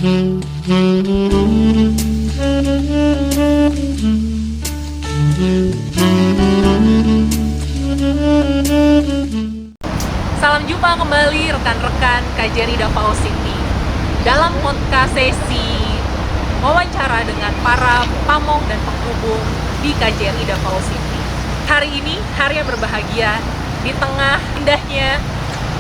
Salam jumpa kembali rekan-rekan KJRI Davao City dalam podcast sesi wawancara dengan para pamong dan penghubung di KJRI Davao City. Hari ini hari yang berbahagia di tengah indahnya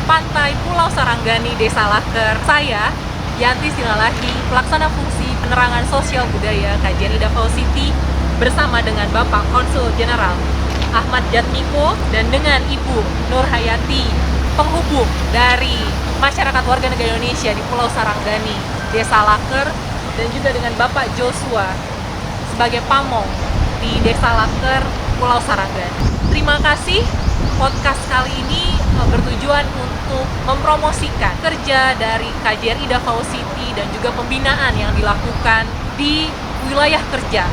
pantai Pulau Saranggani, Desa Laker. Saya Yanti Silalahi, pelaksana fungsi penerangan sosial budaya KJRI Davao City bersama dengan Bapak Konsul Jenderal Ahmad Jatmiko dan dengan Ibu Nur Hayati, penghubung dari masyarakat warga negara Indonesia di Pulau Saranggani, Desa Laker, dan juga dengan Bapak Joshua sebagai pamong di Desa Laker, Pulau Saranggani. Terima kasih. Podcast kali ini bertujuan untuk mempromosikan kerja dari KJRI Davao City dan juga pembinaan yang dilakukan di wilayah kerja.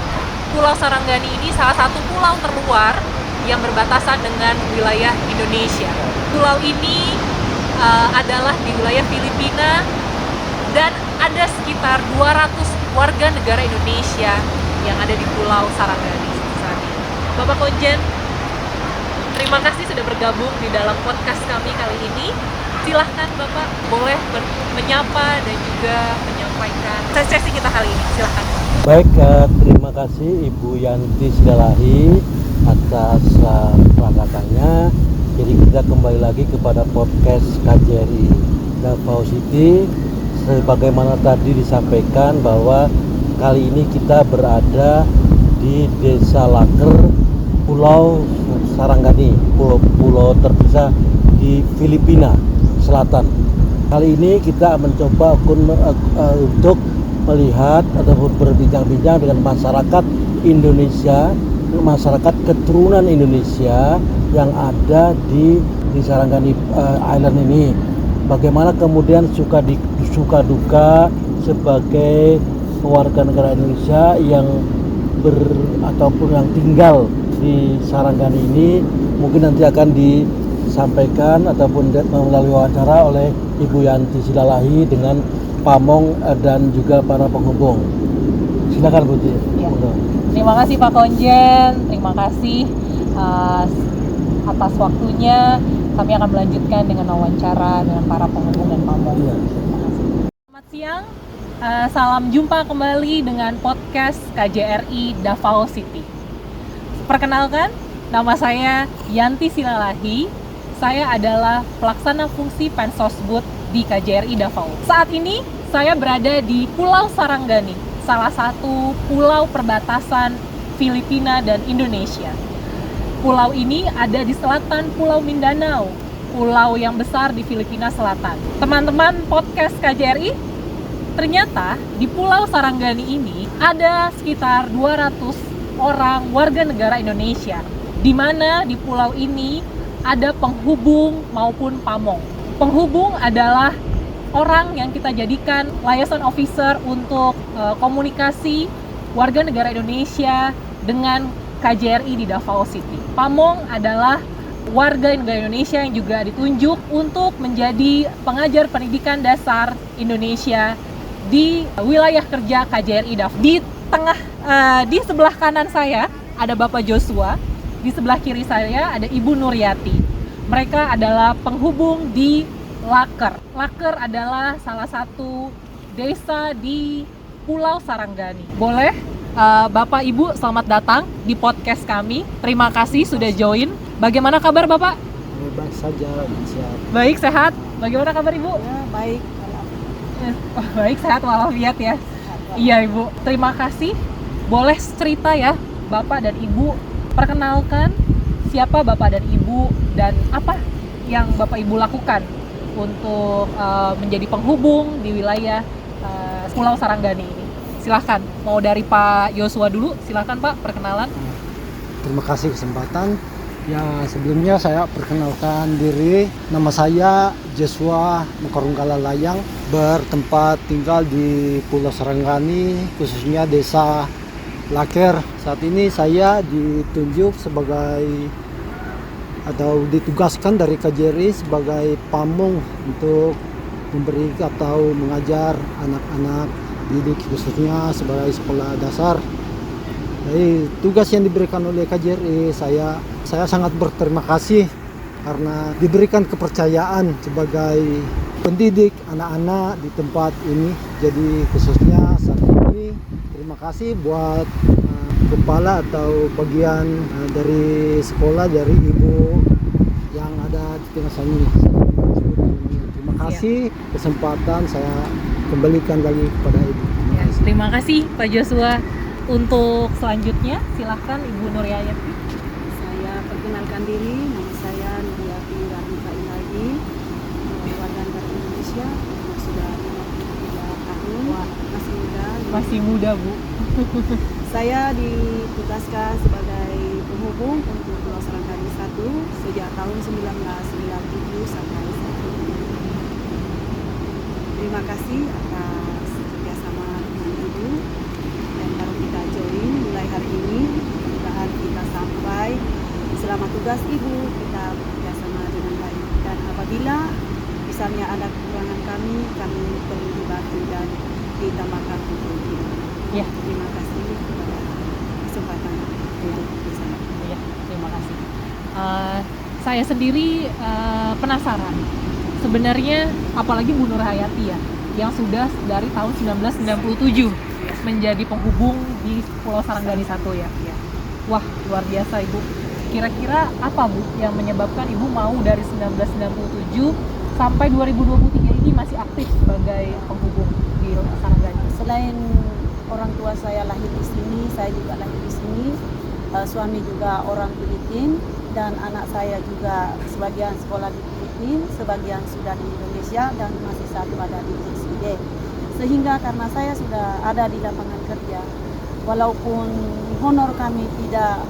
Pulau Saranggani ini salah satu pulau terluar yang berbatasan dengan wilayah Indonesia. Pulau ini adalah di wilayah Filipina dan ada sekitar 200 warga negara Indonesia yang ada di Pulau Saranggani saat ini. Bapak Konjen, terima kasih sudah bergabung di dalam podcast kami kali ini. Silahkan Bapak boleh menyapa dan juga menyampaikan sesi kita kali ini. Silahkan. Baik, terima kasih Ibu Yanti Silalahi atas perangkatannya. Jadi kita kembali lagi kepada podcast KJRI Davao City. Sebagaimana tadi disampaikan bahwa kali ini kita berada di Desa Laker, Pulau Saranggani, pulau terpisah di Filipina Selatan. Kali ini kita mencoba untuk melihat ataupun berbincang-bincang dengan masyarakat Indonesia, masyarakat keturunan Indonesia yang ada di Saranggani Island ini. Bagaimana kemudian suka duka sebagai warga negara Indonesia yang ataupun yang tinggal di Saranggani ini, mungkin nanti akan disampaikan ataupun melalui wawancara oleh Ibu Yanti Silalahi dengan pamong dan juga para penghubung. Silakan Bu. Ya. Terima kasih Pak Konjen, terima kasih atas waktunya. Kami akan melanjutkan dengan wawancara dengan para penghubung dan pamong. Ya. Selamat siang, salam jumpa kembali dengan podcast KJRI Davao City. Perkenalkan, nama saya Yanti Silalahi. Saya adalah pelaksana fungsi Pensosbud di KJRI Davao. Saat ini saya berada di Pulau Saranggani, salah satu pulau perbatasan Filipina dan Indonesia. Pulau ini ada di selatan Pulau Mindanao, pulau yang besar di Filipina Selatan. Teman-teman podcast KJRI, ternyata di Pulau Saranggani ini ada sekitar 200 orang warga negara Indonesia, di mana di pulau ini ada penghubung maupun pamong. Penghubung adalah orang yang kita jadikan liaison officer untuk komunikasi warga negara Indonesia dengan KJRI di Davao City. Pamong adalah warga negara Indonesia yang juga ditunjuk untuk menjadi pengajar pendidikan dasar Indonesia di wilayah kerja KJRI Davao. Di sebelah kanan saya ada Bapak Joshua, di sebelah kiri saya ada Ibu Nuryati. Mereka adalah penghubung di Laker. Laker adalah salah satu desa di Pulau Saranggani. Boleh Bapak Ibu selamat datang di podcast kami. Terima kasih sudah join. Bagaimana kabar Bapak? Baik saja, siap. Baik, sehat. Bagaimana kabar Ibu? Ya, baik. Baik, sehat walafiat ya. Iya Ibu, terima kasih. Boleh cerita ya Bapak dan Ibu, perkenalkan siapa Bapak dan Ibu dan apa yang Bapak Ibu lakukan untuk menjadi penghubung di wilayah Pulau Saranggani ini. Silahkan, mau dari Pak Joshua dulu, silahkan Pak, perkenalan. Terima kasih kesempatan. Ya, sebelumnya saya perkenalkan diri. Nama saya Joshua Makarunggala Layang, bertempat tinggal di Pulau Saranggani, khususnya Desa Laker. Saat ini saya ditunjuk sebagai atau ditugaskan dari KJRI sebagai pamong untuk memberi atau mengajar anak-anak didik khususnya sebagai sekolah dasar. Jadi tugas yang diberikan oleh KJRI, saya sangat berterima kasih karena diberikan kepercayaan sebagai pendidik anak-anak di tempat ini. Jadi khususnya saat ini terima kasih buat kepala atau bagian dari sekolah, dari ibu yang ada di tengah saya ini. Terima kasih kesempatan saya kembalikan lagi kepada ibu. Terima kasih Pak Joshua. Untuk selanjutnya silahkan Ibu Nuryayati. Saya perkenalkan diri, nama saya Nuryayati Rahmika Ilahi, warga negara Indonesia, sudah 53 tahun, masih muda. Masih muda, Bu. Saya ditugaskan sebagai penghubung untuk Pulau Sarangani 1 sejak tahun 1997 sampai saat ini. Terima kasih atas kerjasama dengan Ibu dan baru kita join mulai hari ini. Mudah-mudahan kita sampai selama tugas Ibu kita bekerjasama dengan baik, dan apabila misalnya ada kekurangan kami perlu dibantu dan ditambahkan untuk Ibu. Ya. Terima kasih kepada kesempatan yang bersama. Ya, terima kasih. Saya sendiri penasaran. Sebenarnya apalagi Bu Nuryayati ya, yang sudah dari tahun 1997 menjadi penghubung di Pulau Sarangani 1 ya. Wah, luar biasa Ibu. Kira-kira apa Bu yang menyebabkan Ibu mau dari 1997 sampai 2023 ini masih aktif sebagai penghubung di Sarangani? Selain orang tua saya lahir di sini, saya juga lahir di sini. Suami juga orang Filipina dan anak saya juga sebagian sekolah di Filipina, sebagian sudah di Indonesia dan masih satu ada di JCD. Sehingga karena saya sudah ada di lapangan kerja, walaupun honor kami tidak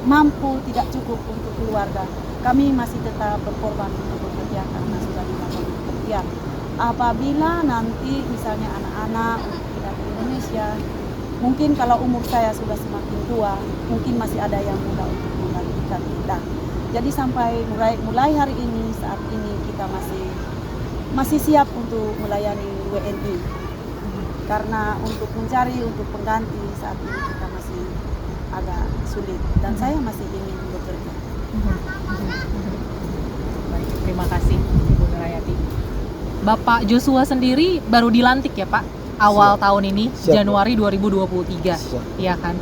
mampu, tidak cukup untuk keluarga, kami masih tetap berkorban untuk bekerja karena sudah di lapangan kerja. Apabila nanti misalnya anak-anak tidak di Indonesia, mungkin kalau umur saya sudah semakin tua, mungkin masih ada yang muda untuk menggantikan kita. Jadi sampai mulai hari ini, saat ini kita masih siap untuk melayani WNI. Karena untuk mencari, untuk pengganti saat ini kita masih agak sulit dan saya masih ingin bekerja. Baik, terima kasih Ibu Nuryayati. Bapak Joshua sendiri baru dilantik ya Pak, awal tahun ini, Januari 2023. Iya kan?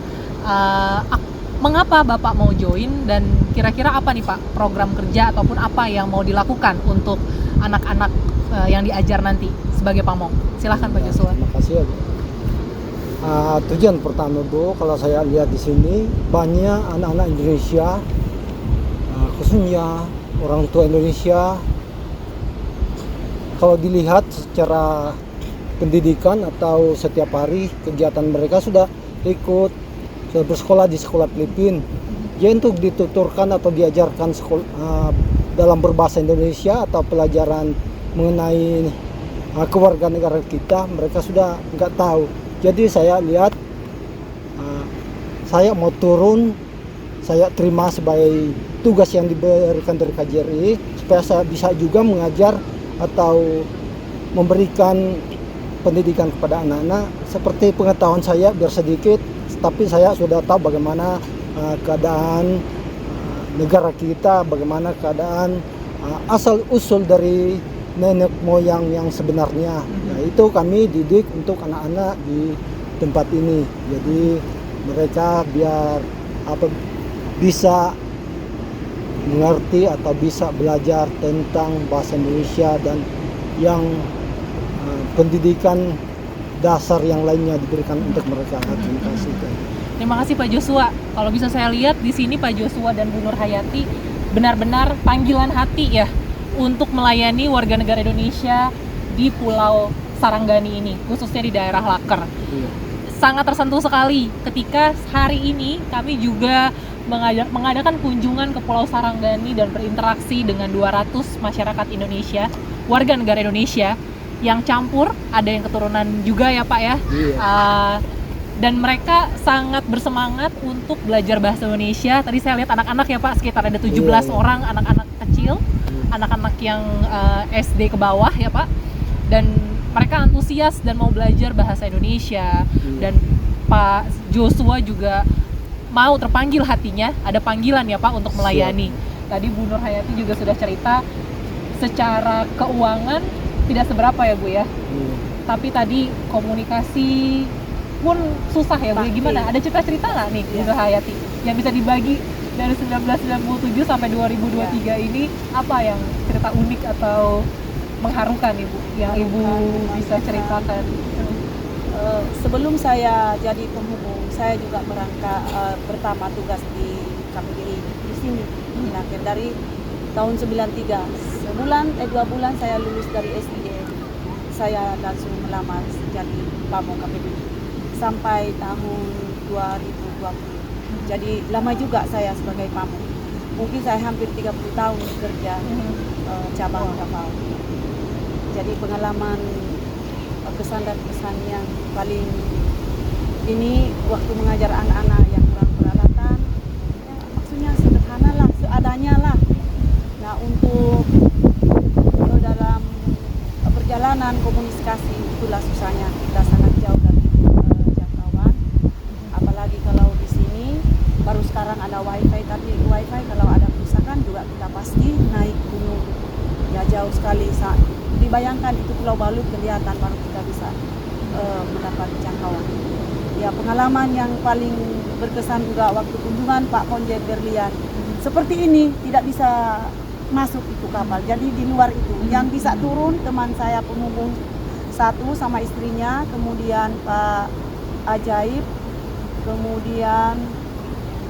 Mengapa Bapak mau join dan kira-kira apa nih Pak program kerja ataupun apa yang mau dilakukan untuk anak-anak yang diajar nanti sebagai pamong? Silahkan Pak Joshua. Terima kasih ya Bu. Tujuan pertama Bu, kalau saya lihat di sini banyak anak-anak Indonesia, khususnya orang tua Indonesia, kalau dilihat secara pendidikan atau setiap hari kegiatan mereka sudah bersekolah di sekolah Filipina. Jadi untuk dituturkan atau diajarkan dalam berbahasa Indonesia atau pelajaran mengenai kewarganegaraan kita, mereka sudah nggak tahu. Jadi saya lihat, saya mau turun, saya terima sebagai tugas yang diberikan dari KJRI supaya saya bisa juga mengajar atau memberikan pendidikan kepada anak-anak. Seperti pengetahuan saya biar sedikit, tapi saya sudah tahu bagaimana keadaan negara kita, bagaimana keadaan asal usul dari nenek moyang yang sebenarnya. Nah, itu kami didik untuk anak-anak di tempat ini. Jadi mereka biar bisa mengerti atau bisa belajar tentang bahasa Indonesia dan yang pendidikan dasar yang lainnya diberikan untuk mereka. Terima kasih. Terima kasih Pak Joshua. Kalau bisa saya lihat di sini Pak Joshua dan Bu Nuryayati benar-benar panggilan hati ya untuk melayani warga negara Indonesia di Pulau Sarangani ini, khususnya di daerah Laker. Iya. Sangat tersentuh sekali ketika hari ini kami juga mengadakan kunjungan ke Pulau Sarangani dan berinteraksi dengan 200 masyarakat Indonesia, warga negara Indonesia yang campur, ada yang keturunan juga ya Pak ya. Iya. Dan mereka sangat bersemangat untuk belajar bahasa Indonesia. Tadi saya lihat anak-anak ya Pak, sekitar ada 17 orang anak-anak kecil, anak-anak yang SD ke bawah ya Pak. dan mereka antusias dan mau belajar bahasa Indonesia. Dan Pak Joshua juga mau terpanggil hatinya, ada panggilan ya Pak untuk melayani. Tadi Bu Nur Hayati juga sudah cerita secara keuangan tidak seberapa ya Bu ya. Tapi tadi komunikasi pun susah ya Bu. Gimana? Ada cerita-cerita nggak nih Bu Nur Hayati yang bisa dibagi dari 1997 sampai 2023 ini, apa yang cerita unik atau mengharukan Ibu yang Ibu bisa ceritakan? Sebelum saya jadi penghubung, saya juga pertama tugas di KPGI di sini. Nah, dari tahun 93, 2 bulan saya lulus dari SIA, saya langsung melamar jadi pamong KPGI sampai tahun 2020. Jadi lama juga saya sebagai pamong. Mungkin saya hampir 30 tahun bekerja cabang Davao. Jadi pengalaman kesan dan pesan yang paling ini waktu mengajar anak-anak yang kurang peralatan, ya, maksudnya sederhana lah, seadanya lah. Nah, untuk dalam perjalanan komunikasi itulah susahnya, kita sangat jauh dari jangkauan. Apalagi kalau di sini baru sekarang ada wifi, tapi wifi kalau ada kerusakan juga kita pasti naik gunung, ya jauh sekali. Dibayangkan itu Pulau Balut kelihatan baru kita bisa mendapat jangkauan. Ya, pengalaman yang paling berkesan juga waktu kunjungan Pak Konjen Berlian. Seperti ini tidak bisa masuk itu kapal. Jadi di luar itu yang bisa turun teman saya penghubung satu sama istrinya, kemudian Pak Ajaib, kemudian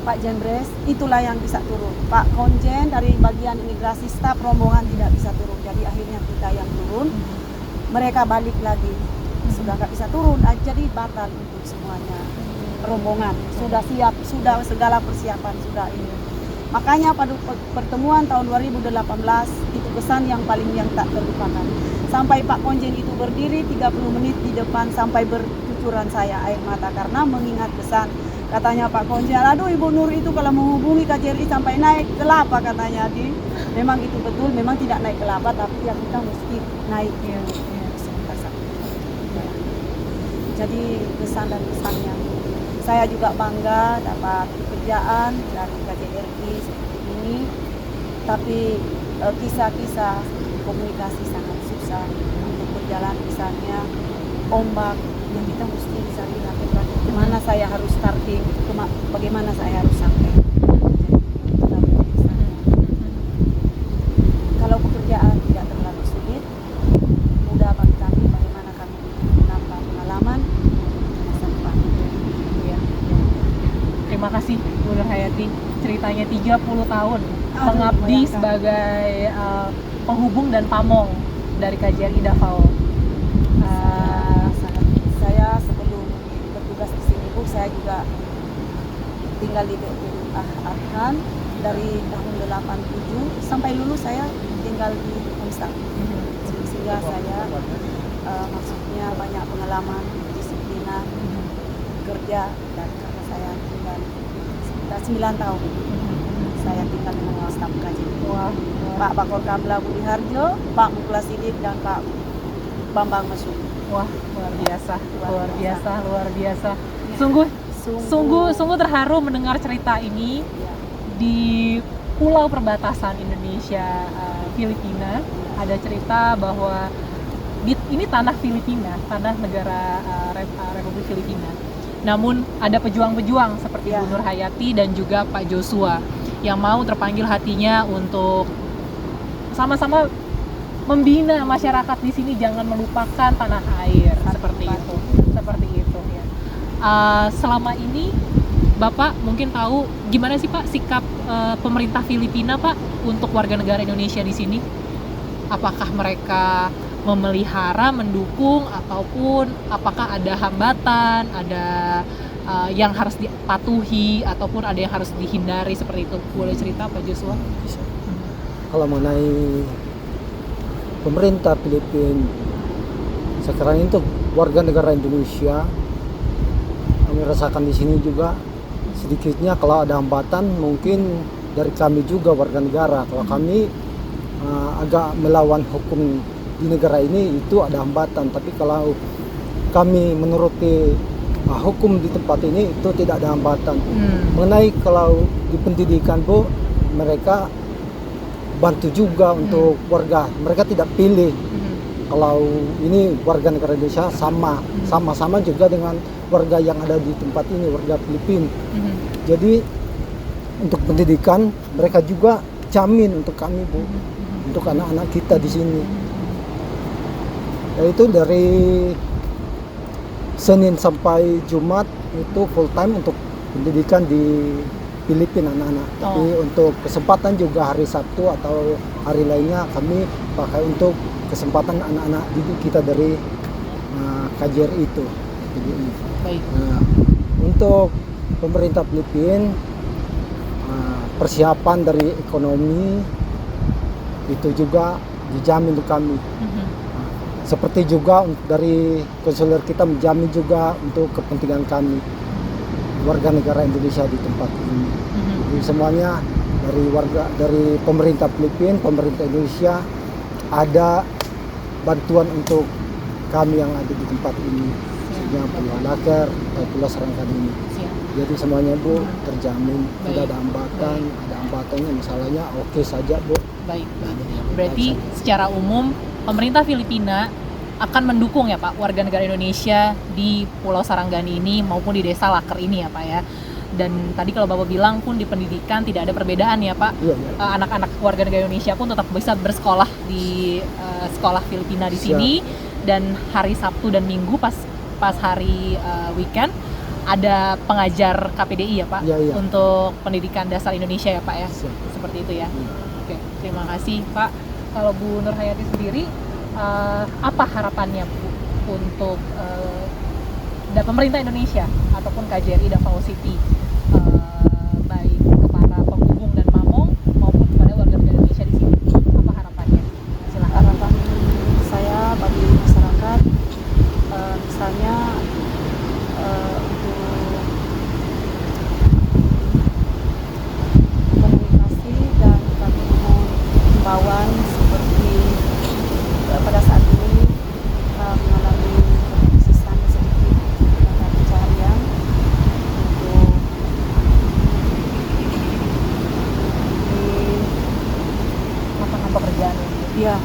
Pak Jembres, itulah yang bisa turun. Pak Konjen dari bagian imigrasi staf rombongan tidak bisa turun. Jadi akhirnya kita yang turun, mereka balik lagi. Sudah nggak bisa turun, jadi batal untuk semuanya. Rombongan sudah siap, sudah segala persiapan sudah ini. Makanya pada pertemuan tahun 2018 itu kesan yang paling yang tak terlupakan. Sampai Pak Konjen itu berdiri 30 menit di depan sampai bercucuran saya air mata karena mengingat kesan. Katanya Pak Konjen, aduh Ibu Nur itu kalau menghubungi KJRI sampai naik kelapa katanya. Memang itu betul, memang tidak naik kelapa, tapi yang kita mesti naik ya. Jadi kesan dan pesannya, saya juga bangga dapat pekerjaan dari KJRI seperti ini. Tapi kisah-kisah komunikasi sangat susah untuk berjalan, misalnya ombak yang kita mesti bisa lihat bagaimana saya harus starting, bagaimana saya harus sampai. Kalau pekerjaan tidak terlalu sulit, mudah bagi kami bagaimana kami menambah pengalaman masa depan. Ya. Terima kasih Bu Nur Hayati, ceritanya 30 tahun mengabdi sebagai penghubung dan pamong dari KJRI Davao. Saya sebelum bertugas di sini Bu, saya juga tinggal di Arhan dari tahun 87 sampai lulus saya tinggal di Homestay. Sehingga saya maksudnya banyak pengalaman, disiplinan, kerja, dan karena saya tinggal sekitar 9 tahun saya tinggal dengan staf KJRI. Pak Bakor Kamla Budi Harjo, Pak Muklas Sidik, dan Pak Bambang Mesuk. Wah, luar biasa. Sungguh terharu mendengar cerita ini di pulau perbatasan Indonesia Filipina. Ada cerita bahwa ini tanah Filipina, tanah negara Republik Filipina. Namun ada pejuang-pejuang seperti Bu Nur Hayati dan juga Pak Joshua yang mau terpanggil hatinya untuk sama-sama membina masyarakat di sini jangan melupakan tanah air, seperti itu ya. Selama ini Bapak mungkin tahu gimana sih Pak sikap pemerintah Filipina Pak untuk warga negara Indonesia di sini? Apakah mereka memelihara, mendukung, ataupun apakah ada hambatan, ada yang harus dipatuhi ataupun ada yang harus dihindari seperti itu? Boleh cerita Pak Joshua? Kalau mengenai pemerintah Filipina sekarang itu warga negara Indonesia, kami rasakan di sini juga sedikitnya kalau ada hambatan mungkin dari kami juga warga negara. Kalau kami agak melawan hukum di negara ini itu ada hambatan, tapi kalau kami menuruti hukum di tempat ini itu tidak ada hambatan. Mengenai kalau di pendidikan Bu, mereka bantu juga untuk warga, mereka tidak pilih. Kalau ini warga negara Indonesia sama-sama juga dengan warga yang ada di tempat ini, warga Filipina. Jadi untuk pendidikan mereka juga jamin untuk kami Bu, untuk anak-anak kita di sini. Yaitu dari Senin sampai Jumat itu full time untuk pendidikan di Filipina anak-anak. Tapi untuk kesempatan juga hari Sabtu atau hari lainnya kami pakai untuk kesempatan anak-anak didik kita dari KJRI itu. Baik. Nah, untuk pemerintah Filipina persiapan dari ekonomi itu juga dijamin untuk kami. Seperti juga dari konselor kita menjamin juga untuk kepentingan kami warga negara Indonesia di tempat ini. Jadi semuanya dari pemerintah Filipina, pemerintah Indonesia ada bantuan untuk kami yang ada di tempat ini, khususnya Pulau Lakar atau Pulau Sarangani ini. Jadi semuanya Bu terjamin, tidak ada hambatan, ada hambatannya misalnya oke saja Bu. Baik. Berarti secara umum pemerintah Filipina akan mendukung ya Pak warga negara Indonesia di Pulau Sarangani ini maupun di Desa Lakar ini ya Pak ya. Dan tadi kalau Bapak bilang pun di pendidikan tidak ada perbedaan ya Pak. Iya. Anak-anak warga negara Indonesia pun tetap bisa bersekolah di sekolah Filipina di sini. Dan hari Sabtu dan Minggu pas hari weekend ada pengajar KPDI ya Pak untuk pendidikan dasar Indonesia ya Pak ya. Seperti itu ya. Oke, terima kasih Pak. Kalau Bu Nur Hayati sendiri apa harapannya Bu untuk pemerintah Indonesia ataupun KJRI Davao City baik kepada penghubung dan Mamong maupun kepada warga negara Indonesia di sini? Apa harapannya? Silakan. Harapan saya bagi masyarakat misalnya untuk komunikasi dan kami mohon himbauan seperti pada saat ini mengalami kesusahan sedikit mata pencaharian untuk di Lapangan pekerjaan ya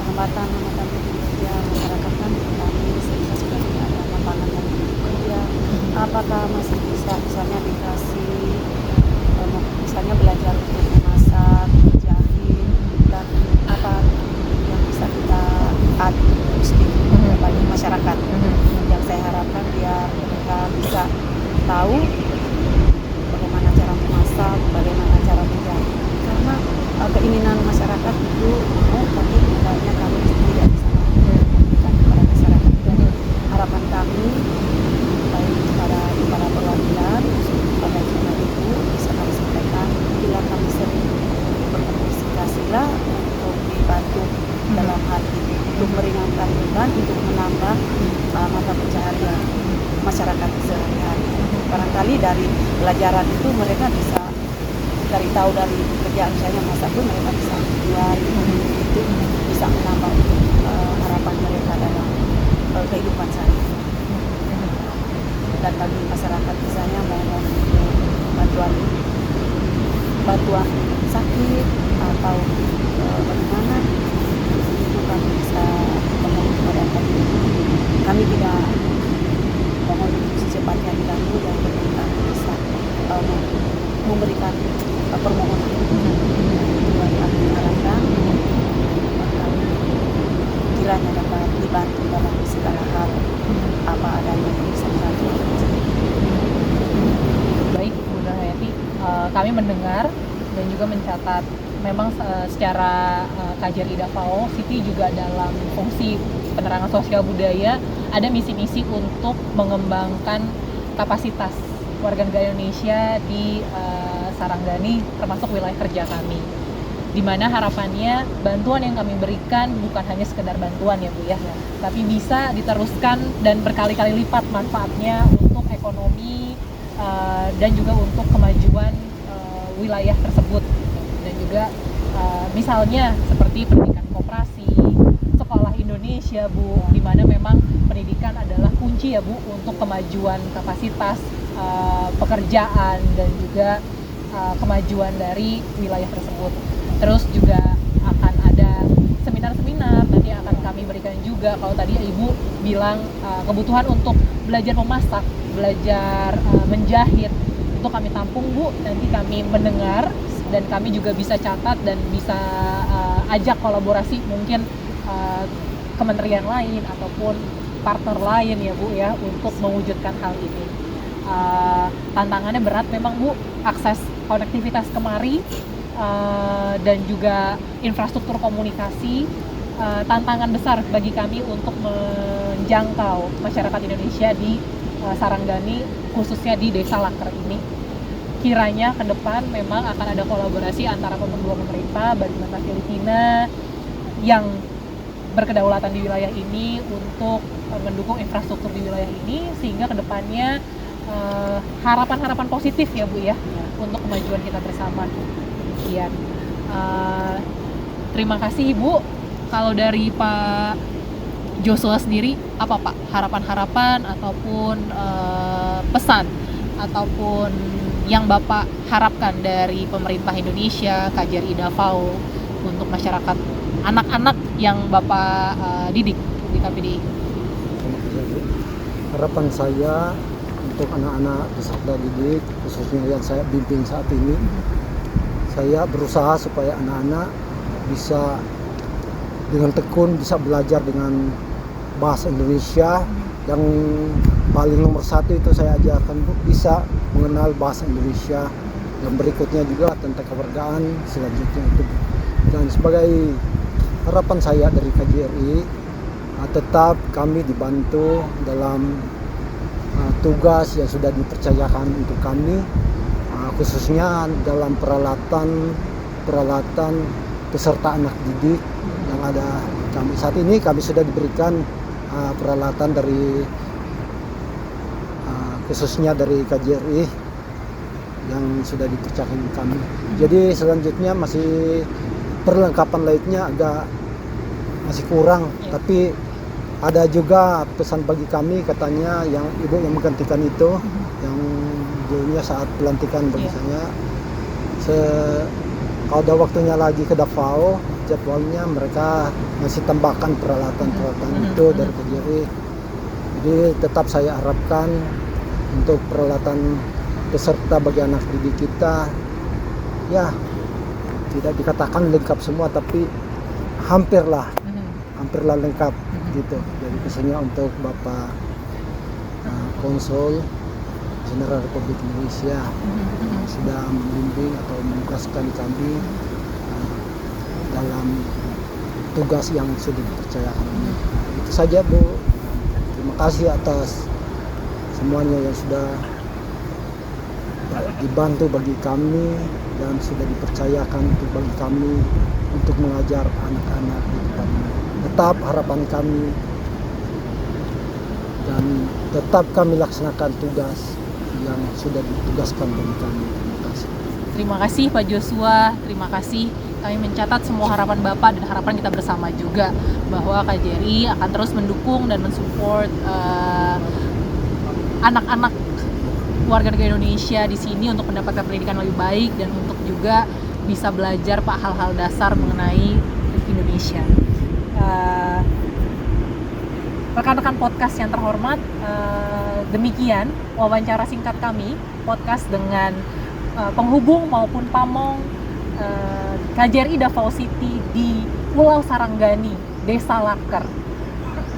hambatan kerja masyarakat kan kami sehingga sudah tidak ada lapangan yang kerja. Apakah masih bisa misalnya dikasih misalnya belajar untuk memasak, menjahit dan apa yang bisa kita bagi masyarakat. Yang saya harapkan biar mereka bisa tahu bagaimana cara memasak, bagaimana cara menjahit. Karena keinginan masyarakat itu tapi tidaknya kami tidak bisa memberikan kepada masyarakat. Jadi harapan kami baik kepada para perwakilan pada channel itu bisa kami sampaikan bila kami sering berkomunikasilah untuk dibantu dalam hal ini untuk meringankan beban untuk menambah mata pencaharian masyarakat sehari-hari. Barangkali dari pelajaran itu mereka bisa cari tahu dari kerjaan misalnya masak pun mereka bisa jual itu bisa menambah harapan mereka dalam kehidupan sehari-hari. Dan bagi masyarakat misalnya mau bantuan sakit atau bagaimana itu kami bisa memohon kepada kami tidak mohon secepatnya diganggu dan pemerintah bisa memberikan permohonan yang kami harapkan kiranya dapat dibantu dalam segala hal apa adanya yang bisa dibantu. Baik Bu Nur Hayati, kami mendengar dan juga mencatat memang secara KJRI Davao City juga dalam fungsi penerangan sosial budaya ada misi-misi untuk mengembangkan kapasitas warga negara Indonesia di Sarangani termasuk wilayah kerja kami, di mana harapannya bantuan yang kami berikan bukan hanya sekedar bantuan ya Bu ya, tapi bisa diteruskan dan berkali-kali lipat manfaatnya untuk ekonomi dan juga untuk kemajuan wilayah tersebut. Dan juga misalnya seperti pendidikan koperasi, sekolah Indonesia, Bu, di mana memang pendidikan adalah kunci ya, Bu, untuk kemajuan kapasitas pekerjaan dan juga kemajuan dari wilayah tersebut. Terus juga akan ada seminar-seminar nanti akan kami berikan juga. Kalau tadi Ibu bilang kebutuhan untuk belajar memasak, belajar menjahit, itu kami tampung, Bu. Nanti kami mendengar dan kami juga bisa catat dan bisa ajak kolaborasi mungkin kementerian lain ataupun partner lain ya, Bu, ya, untuk mewujudkan hal ini. Tantangannya berat memang, Bu, akses konektivitas kemari dan juga infrastruktur komunikasi, tantangan besar bagi kami untuk menjangkau masyarakat Indonesia di Saranggani, khususnya di Desa Laker ini. Kiranya ke depan memang akan ada kolaborasi antara kedua pemerintah, Bagian Filipina yang berkedaulatan di wilayah ini untuk mendukung infrastruktur di wilayah ini, sehingga kedepannya harapan-harapan positif ya, Bu, ya, untuk kemajuan kita bersama. Demikian. Terima kasih, Ibu. Kalau dari Pak Joshua sendiri, apa Pak harapan-harapan ataupun pesan ataupun yang Bapak harapkan dari pemerintah Indonesia, KJRI Davao untuk masyarakat anak-anak yang Bapak didik di KPDI? Terima kasih, Bu. Harapan saya untuk anak-anak peserta didik, khususnya yang saya bimbing saat ini, saya berusaha supaya anak-anak bisa dengan tekun bisa belajar dengan bahasa Indonesia. Yang paling nomor satu itu saya ajarkan, Bu, bisa mengenal bahasa Indonesia. Yang berikutnya juga tentang kewargaan, selanjutnya itu. Dan sebagai harapan saya dari KJRI, tetap kami dibantu dalam tugas yang sudah dipercayakan untuk kami, khususnya dalam peralatan peserta anak didik yang ada kami. Saat ini kami sudah diberikan peralatan dari khususnya dari KJRI yang sudah dipercayakan kami. Jadi selanjutnya masih perlengkapan lainnya agak masih kurang, tapi ada juga pesan bagi kami, katanya yang ibu yang menggantikan itu, yang dulunya saat pelantikan bagi saya, kalau ada waktunya lagi ke Davao, jadwalnya mereka masih tambahkan peralatan itu dari KJRI. Jadi tetap saya harapkan untuk peralatan peserta bagi anak didik kita, ya tidak dikatakan lengkap semua, tapi hampirlah lengkap gitu. Jadi pesannya untuk Bapak Konsul Jenderal Republik Indonesia sudah membimbing atau menugaskan kami dalam tugas yang sudah dipercayakan. Itu saja, Bu. Terima kasih atas semuanya yang sudah dibantu bagi kami dan sudah dipercayakan untuk bagi kami untuk mengajar anak-anak di tempat ini. Tetap harapan kami dan tetap kami laksanakan tugas yang sudah ditugaskan bagi kami. Terima kasih. Terima kasih Pak Joshua, terima kasih. Kami mencatat semua harapan Bapak dan harapan kita bersama juga bahwa KJRI akan terus mendukung dan mensupport anak-anak warga negara Indonesia di sini untuk mendapatkan pendidikan lebih baik dan untuk juga bisa belajar Pak hal-hal dasar mengenai Indonesia. Rekan-rekan podcast yang terhormat, demikian wawancara singkat kami, podcast dengan penghubung maupun pamong KJRI Davao City di Pulau Saranggani, Desa Laker.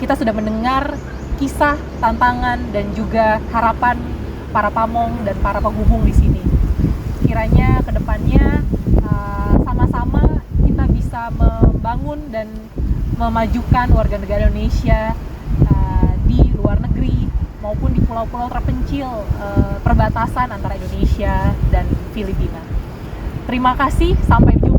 Kita sudah mendengar kisah, tantangan, dan juga harapan para pamong dan para penghubung di sini. Kiranya kedepannya sama-sama kita bisa membangun dan memajukan warga negara Indonesia di luar negeri maupun di pulau-pulau terpencil perbatasan antara Indonesia dan Filipina. Terima kasih, sampai jumpa.